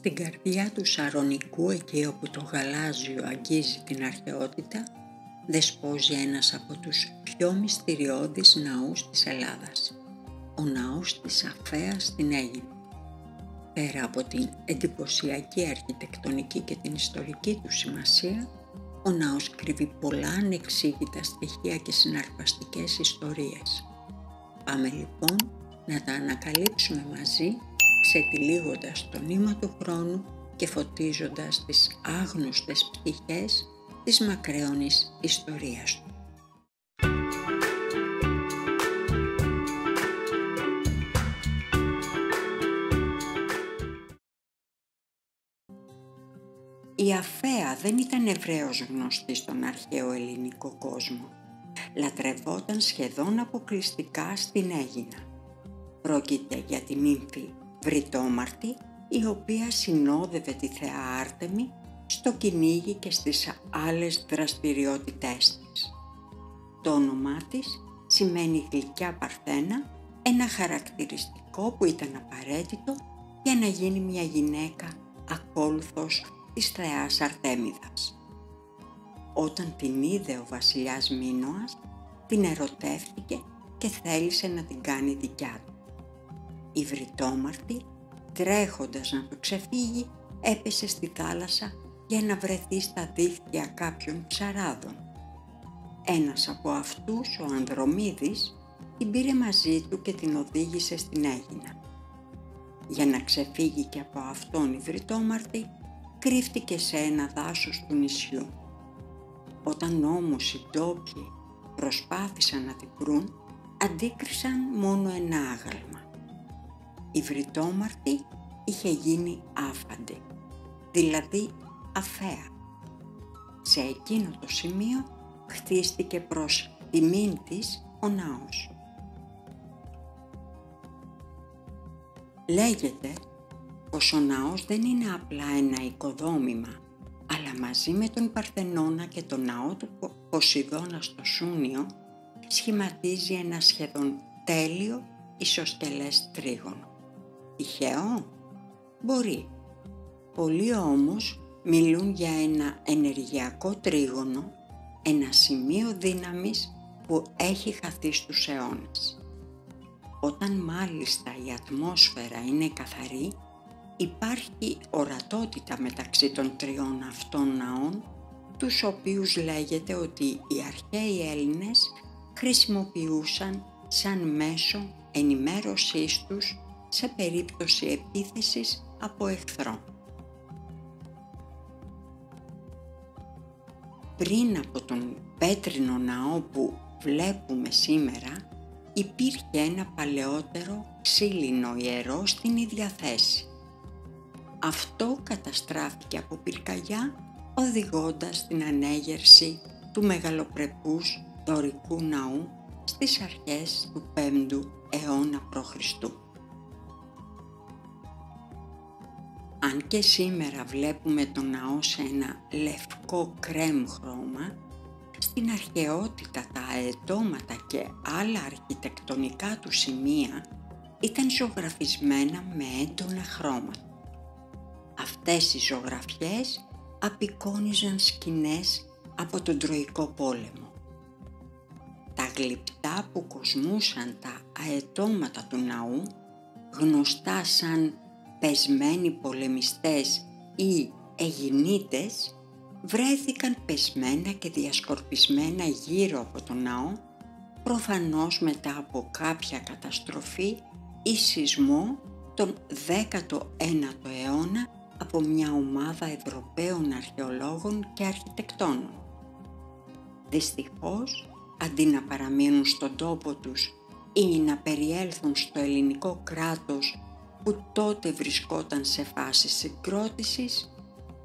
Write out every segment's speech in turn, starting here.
Στην καρδιά του Σαρονικού, εκεί όπου το γαλάζιο αγγίζει την αρχαιότητα, δεσπόζει ένας από τους πιο μυστηριώδεις ναούς της Ελλάδας, ο ναός της Αφέας στην Αίγυπτο. Πέρα από την εντυπωσιακή αρχιτεκτονική και την ιστορική του σημασία, ο ναός κρύβει πολλά ανεξήγητα στοιχεία και συναρπαστικές ιστορίες. Πάμε λοιπόν να τα ανακαλύψουμε μαζί, ξετυλίγοντας το νήμα του χρόνου και φωτίζοντας τις άγνωστες πτυχές της μακραίωνης ιστορίας του. Η Αφέα δεν ήταν ευρέως γνωστή στον αρχαίο ελληνικό κόσμο. Λατρευόταν σχεδόν αποκλειστικά στην Αίγινα. Πρόκειται για τη νύμφη Βρυτόμαρτη, η οποία συνόδευε τη θεά Άρτεμη στο κυνήγι και στις άλλες δραστηριότητές της. Το όνομά της σημαίνει γλυκιά παρθένα, ένα χαρακτηριστικό που ήταν απαραίτητο για να γίνει μια γυναίκα ακόλουθος της θεάς Αρτέμιδας. Όταν την είδε ο βασιλιάς Μίνωας, την ερωτεύτηκε και θέλησε να την κάνει δικιά του. Η Βρυτόμαρτη, τρέχοντας να το ξεφύγει, έπεσε στη θάλασσα για να βρεθεί στα δίχτυα κάποιων ψαράδων. Ένας από αυτούς, ο Ανδρομίδης, την πήρε μαζί του και την οδήγησε στην Αίγινα. Για να ξεφύγει και από αυτόν η Βρυτόμαρτη, κρύφτηκε σε ένα δάσος του νησιού. Όταν όμως οι ντόπιοι προσπάθησαν να την βρουν, αντίκρισαν μόνο ένα άγαλμα. Η Βρυτόμαρτη είχε γίνει άφαντη, δηλαδή Αφέα. Σε εκείνο το σημείο χτίστηκε προς τιμήν της ο ναός. Λέγεται πως ο ναός δεν είναι απλά ένα οικοδόμημα, αλλά μαζί με τον Παρθενώνα και τον ναό του Ποσειδώνα στο Σούνιο σχηματίζει ένα σχεδόν τέλειο ισοσκελές τρίγωνο. Τυχαίο? Μπορεί. Πολλοί όμως μιλούν για ένα ενεργειακό τρίγωνο, ένα σημείο δύναμης που έχει χαθεί στους αιώνες. Όταν μάλιστα η ατμόσφαιρα είναι καθαρή, υπάρχει ορατότητα μεταξύ των τριών αυτών ναών, τους οποίους λέγεται ότι οι αρχαίοι Έλληνες χρησιμοποιούσαν σαν μέσο ενημέρωσής τους σε περίπτωση επίθεσης από εχθρό. Πριν από τον πέτρινο ναό που βλέπουμε σήμερα, υπήρχε ένα παλαιότερο ξύλινο ιερό στην ίδια θέση. Αυτό καταστράφηκε από πυρκαγιά, οδηγώντας στην ανέγερση του μεγαλοπρεπούς δωρικού ναού στις αρχές του 5ου αιώνα π.Χ. Αν και σήμερα βλέπουμε τον ναό σε ένα λευκό κρέμ χρώμα, στην αρχαιότητα τα αετώματα και άλλα αρχιτεκτονικά του σημεία ήταν ζωγραφισμένα με έντονα χρώματα. Αυτές οι ζωγραφιές απεικόνιζαν σκηνές από τον Τροικό πόλεμο. Τα γλυπτά που κοσμούσαν τα αετώματα του ναού, γνωστά σαν πεσμένοι πολεμιστές ή αιγινίτες, βρέθηκαν πεσμένα και διασκορπισμένα γύρω από τον ναό, προφανώς μετά από κάποια καταστροφή ή σεισμό τον 19ο αιώνα από μια ομάδα Ευρωπαίων αρχαιολόγων και αρχιτεκτόνων. Δυστυχώς, αντί να παραμείνουν στον τόπο τους ή να περιέλθουν στο ελληνικό κράτος που τότε βρισκόταν σε φάση συγκρότησης,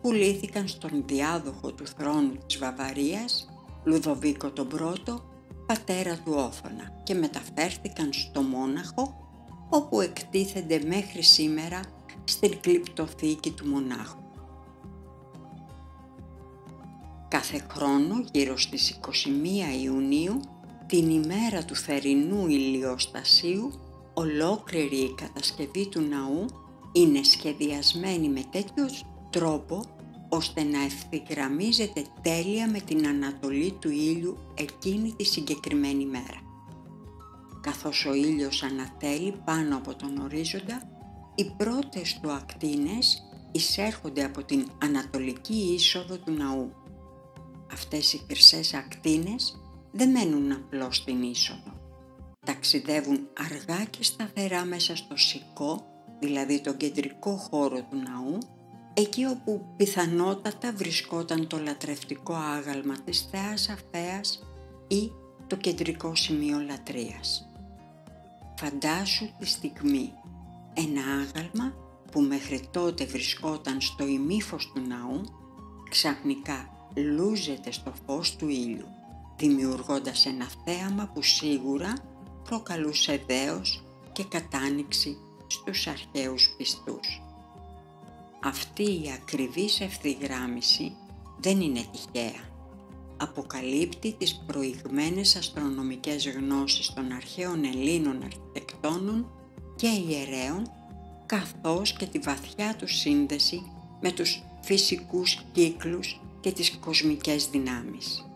πουλήθηκαν στον διάδοχο του θρόνου της Βαβαρίας, Λουδοβίκο τον Πρώτο, πατέρα του Όθωνα, και μεταφέρθηκαν στο Μόναχο, όπου εκτίθενται μέχρι σήμερα στην κλιπτοθήκη του μονάχου. Κάθε χρόνο γύρω στις 21 Ιουνίου, την ημέρα του θερινού ηλιοστασίου, ολόκληρη η κατασκευή του ναού είναι σχεδιασμένη με τέτοιο τρόπο ώστε να ευθυγραμμίζεται τέλεια με την ανατολή του ήλιου εκείνη τη συγκεκριμένη μέρα. Καθώς ο ήλιος ανατέλει πάνω από τον ορίζοντα, οι πρώτες του ακτίνες εισέρχονται από την ανατολική είσοδο του ναού. Αυτές οι χρυσές ακτίνες δεν μένουν απλώς στην είσοδο. Ταξιδεύουν αργά και σταθερά μέσα στο σικό, δηλαδή τον κεντρικό χώρο του ναού, εκεί όπου πιθανότατα βρισκόταν το λατρευτικό άγαλμα της Θεάς Αφέας ή το κεντρικό σημείο λατρείας. Φαντάσου τη στιγμή ένα άγαλμα που μέχρι τότε βρισκόταν στο ημίφος του ναού, ξαφνικά λούζεται στο φως του ήλιου, δημιουργώντας ένα θέαμα που σίγουρα προκαλούσε δέος και κατάνοιξη στους αρχαίους πιστούς. Αυτή η ακριβής ευθυγράμμιση δεν είναι τυχαία. Αποκαλύπτει τις προηγμένες αστρονομικές γνώσεις των αρχαίων Ελλήνων αρχιτεκτόνων και ιερέων, καθώς και τη βαθιά του σύνδεση με τους φυσικούς κύκλους και τις κοσμικές δυνάμεις.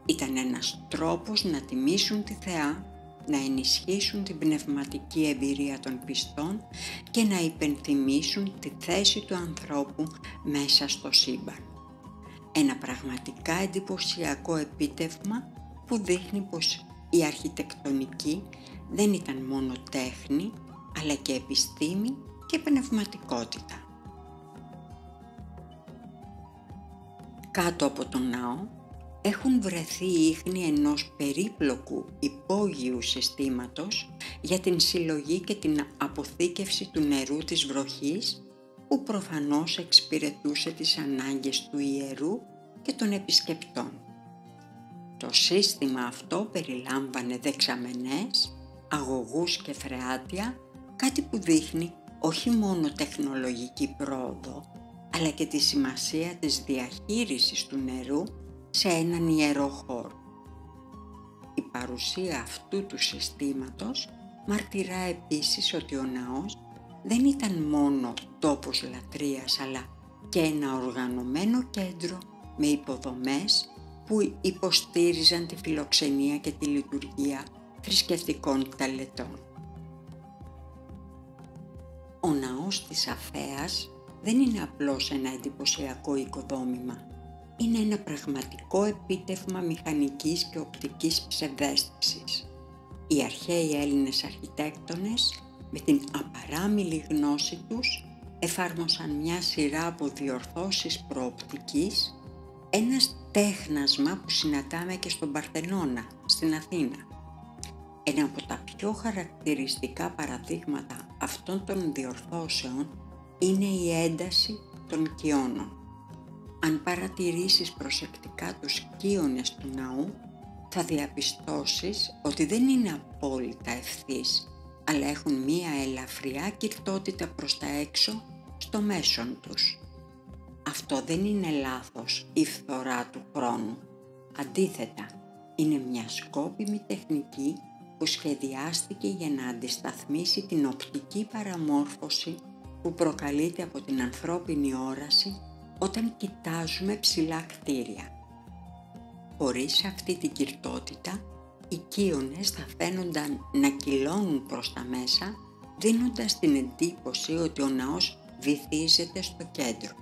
Ήταν ένας τρόπος να τιμήσουν τη Θεά, να ενισχύσουν την πνευματική εμπειρία των πιστών και να υπενθυμίσουν τη θέση του ανθρώπου μέσα στο σύμπαν. Ένα πραγματικά εντυπωσιακό επίτευγμα που δείχνει πως η αρχιτεκτονική δεν ήταν μόνο τέχνη, αλλά και επιστήμη και πνευματικότητα. Κάτω από τον ναό έχουν βρεθεί ίχνη ενός περίπλοκου υπόγειου συστήματος για την συλλογή και την αποθήκευση του νερού της βροχής, που προφανώς εξυπηρετούσε τις ανάγκες του ιερού και των επισκεπτών. Το σύστημα αυτό περιλάμβανε δεξαμενές, αγωγούς και φρεάτια, κάτι που δείχνει όχι μόνο τεχνολογική πρόοδο, αλλά και τη σημασία της διαχείρισης του νερού σε έναν ιερό χώρο. Η παρουσία αυτού του συστήματος μαρτυρά επίσης ότι ο ναός δεν ήταν μόνο τόπος λατρείας, αλλά και ένα οργανωμένο κέντρο με υποδομές που υποστήριζαν τη φιλοξενία και τη λειτουργία θρησκευτικών τελετών. Ο ναός της Αφέας δεν είναι απλώς ένα εντυπωσιακό οικοδόμημα. Είναι ένα πραγματικό επίτευγμα μηχανικής και οπτικής ψευδαίσθησης. Οι αρχαίοι Έλληνες αρχιτέκτονες, με την απαράμιλη γνώση τους, εφάρμοσαν μια σειρά από διορθώσεις προοπτικής, ένα τέχνασμα που συναντάμε και στον Παρθενώνα, στην Αθήνα. Ένα από τα πιο χαρακτηριστικά παραδείγματα αυτών των διορθώσεων είναι η ένταση των κοιώνων. Αν παρατηρήσεις προσεκτικά τους κύονες του ναού, θα διαπιστώσεις ότι δεν είναι απόλυτα ευθείς, αλλά έχουν μία ελαφριά κυρτότητα προς τα έξω στο μέσον τους. Αυτό δεν είναι λάθος ή φθορά του χρόνου. Αντίθετα, είναι μια σκόπιμη τεχνική που σχεδιάστηκε για να αντισταθμίσει την οπτική παραμόρφωση που προκαλείται από την ανθρώπινη όραση όταν κοιτάζουμε ψηλά κτίρια. Χωρίς αυτή την κυρτότητα, οι κύονες θα φαίνονταν να κυλώνουν προς τα μέσα, δίνοντας την εντύπωση ότι ο ναός βυθίζεται στο κέντρο.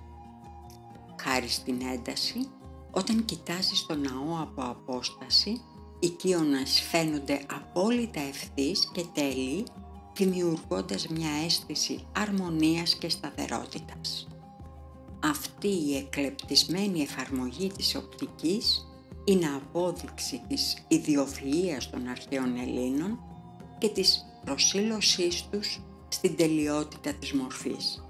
Χάρη στην ένταση, όταν κοιτάζεις τον ναό από απόσταση, οι κύονες φαίνονται απόλυτα ευθείς και τέλειοι, δημιουργώντας μια αίσθηση αρμονίας και σταθερότητας. Αυτή η εκλεπτισμένη εφαρμογή της οπτικής είναι απόδειξη της ιδιοφυΐας των αρχαίων Ελλήνων και της προσήλωσής τους στην τελειότητα της μορφής.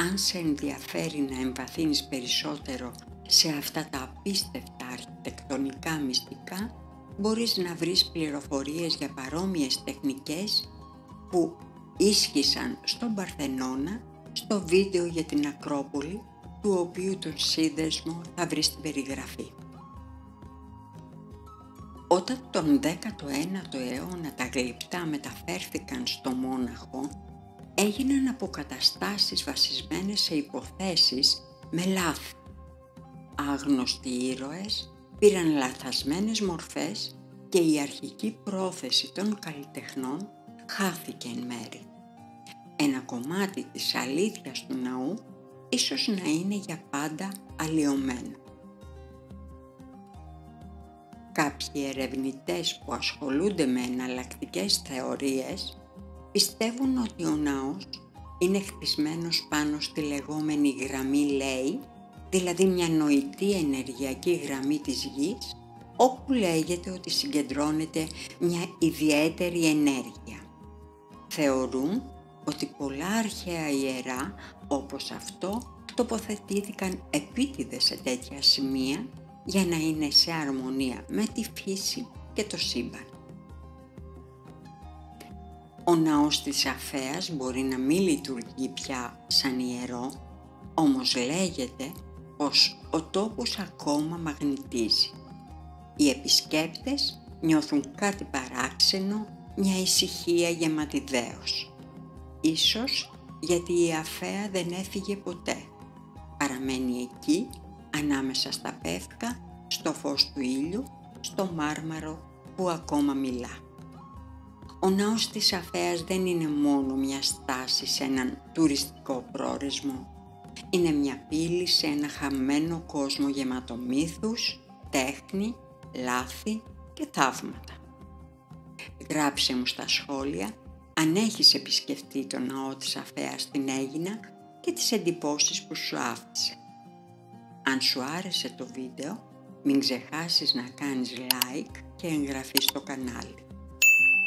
Αν σε ενδιαφέρει να εμβαθύνεις περισσότερο σε αυτά τα απίστευτα αρχιτεκτονικά μυστικά, μπορείς να βρεις πληροφορίες για παρόμοιες τεχνικές που ίσχυσαν στον Παρθενώνα στο βίντεο για την Ακρόπολη, του οποίου τον σύνδεσμο θα βρεις στην περιγραφή. Όταν τον 19ο αιώνα τα γλυπτά μεταφέρθηκαν στο Μόναχο, έγιναν αποκαταστάσεις βασισμένες σε υποθέσεις με λάθη. Άγνωστοι ήρωες πήραν λαθασμένες μορφές και η αρχική πρόθεση των καλλιτεχνών χάθηκε εν μέρει. Ένα κομμάτι της αλήθειας του ναού ίσως να είναι για πάντα αλλοιωμένο. Κάποιοι ερευνητές που ασχολούνται με εναλλακτικές θεωρίες πιστεύουν ότι ο ναός είναι χτισμένος πάνω στη λεγόμενη γραμμή Λέι, δηλαδή μια νοητή ενεργειακή γραμμή της γης, όπου λέγεται ότι συγκεντρώνεται μια ιδιαίτερη ενέργεια. Θεωρούν ότι πολλά αρχαία ιερά όπως αυτό τοποθετήθηκαν επίτηδες σε τέτοια σημεία για να είναι σε αρμονία με τη φύση και το σύμπαν. Ο ναός της Αφέας μπορεί να μην λειτουργεί πια σαν ιερό, όμως λέγεται πως ο τόπος ακόμα μαγνητίζει. Οι επισκέπτες νιώθουν κάτι παράξενο, μια ησυχία γεμάτη δέος. Ίσως γιατί η Αφέα δεν έφυγε ποτέ. Παραμένει εκεί, ανάμεσα στα πεύκα, στο φως του ήλιου, στο μάρμαρο που ακόμα μιλά. Ο ναός της Αφέας δεν είναι μόνο μια στάση σε έναν τουριστικό προορισμό. Είναι μια πύλη σε ένα χαμένο κόσμο γεμάτο μύθους, τέχνη, λάθη και θαύματα. Γράψε μου στα σχόλια αν έχεις επισκεφτεί το ναό της Αφέας στην Αίγινα και τις εντυπώσεις που σου άφησε. Αν σου άρεσε το βίντεο, μην ξεχάσεις να κάνεις like και εγγραφή στο κανάλι.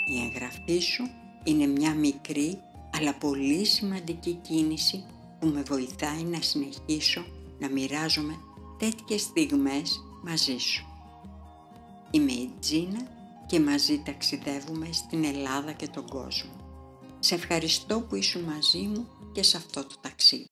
Η εγγραφή σου είναι μια μικρή αλλά πολύ σημαντική κίνηση που με βοηθάει να συνεχίσω να μοιράζομαι τέτοιες στιγμές μαζί σου. Είμαι η Τζίνα και μαζί ταξιδεύουμε στην Ελλάδα και τον κόσμο. Σε ευχαριστώ που ήσουν μαζί μου και σε αυτό το ταξίδι.